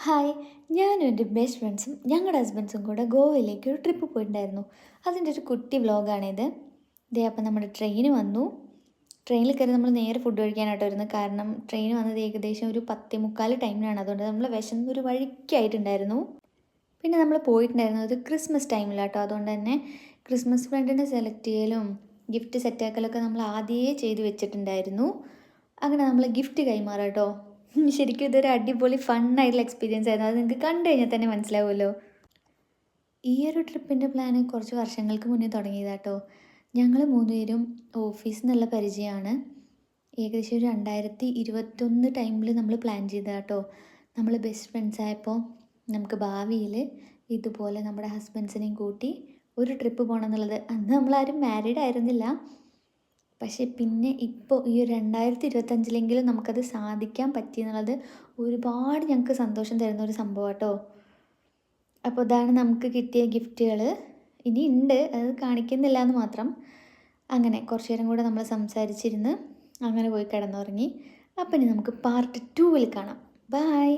Hi, ഞാനും എൻ്റെ best ഫ്രണ്ട്സും ഞങ്ങളുടെ ഹസ്ബൻഡ്സും കൂടെ ഗോവയിലേക്ക് ഒരു ട്രിപ്പ് പോയിട്ടുണ്ടായിരുന്നു. അതിൻ്റെ ഒരു കുട്ടി വ്ലോഗാണിത്. ദേ അപ്പം നമ്മുടെ ട്രെയിന് വന്നു. ട്രെയിനിൽ കയറി നമ്മൾ നേരെ ഫുഡ് കഴിക്കാനായിട്ട് വരുന്നത്. കാരണം ട്രെയിൻ വന്നത് ഏകദേശം ഒരു 10:45 ടൈമിലാണ്. അതുകൊണ്ട് നമ്മൾ വിശന്നൊരു വഴിക്കായിട്ടുണ്ടായിരുന്നു. പിന്നെ നമ്മൾ പോയിട്ടുണ്ടായിരുന്നത് ക്രിസ്മസ് ടൈമിലാട്ടോ. അതുകൊണ്ട് തന്നെ ക്രിസ്മസ് ഫ്രണ്ടിനെ സെലക്ട് ചെയ്യലും ഗിഫ്റ്റ് സെറ്റാക്കലൊക്കെ നമ്മൾ ആദ്യമേ ചെയ്ത് വെച്ചിട്ടുണ്ടായിരുന്നു. അങ്ങനെ നമ്മൾ ഗിഫ്റ്റ് കൈമാറാം കേട്ടോ. ശരിക്കും ഇതൊരു അടിപൊളി ഫണ്ണായിട്ടുള്ള എക്സ്പീരിയൻസ് ആയിരുന്നു. അത് നിങ്ങൾക്ക് കണ്ടു കഴിഞ്ഞാൽ തന്നെ മനസ്സിലാവുമല്ലോ. ഈ ഒരു ട്രിപ്പിൻ്റെ പ്ലാന് കുറച്ച് വർഷങ്ങൾക്ക് മുന്നേ തുടങ്ങിയതാട്ടോ. ഞങ്ങൾ മൂന്നുപേരും ഓഫീസിൽ നിന്നുള്ള പരിചയമാണ്. ഏകദേശം ഒരു 2021 ടൈമിൽ നമ്മൾ പ്ലാൻ ചെയ്തതാട്ടോ. നമ്മൾ ബെസ്റ്റ് ഫ്രണ്ട്സ് ആയപ്പോൾ നമുക്ക് ഭാവിയിൽ ഇതുപോലെ നമ്മുടെ ഹസ്ബൻഡ്സിനെയും കൂട്ടി ഒരു ട്രിപ്പ് പോകണം എന്നുള്ളത്. അന്ന് നമ്മളാരും മാരീഡ് ആയിരുന്നില്ല. പക്ഷേ പിന്നെ ഇപ്പോൾ ഈ ഒരു 2025 നമുക്കത് സാധിക്കാൻ പറ്റി എന്നുള്ളത് ഒരുപാട് ഞങ്ങൾക്ക് സന്തോഷം തരുന്ന ഒരു സംഭവം കേട്ടോ. അപ്പോൾ ഇതാണ് നമുക്ക് കിട്ടിയ ഗിഫ്റ്റുകൾ. ഇനി ഉണ്ട്, അത് കാണിക്കുന്നില്ല എന്ന് മാത്രം. അങ്ങനെ കുറച്ച് നേരം കൂടെ നമ്മൾ സംസാരിച്ചിരുന്ന് അങ്ങനെ പോയി കിടന്നുറങ്ങി. അപ്പം ഇനി നമുക്ക് പാർട്ട് 2 കാണാം. ബായ്.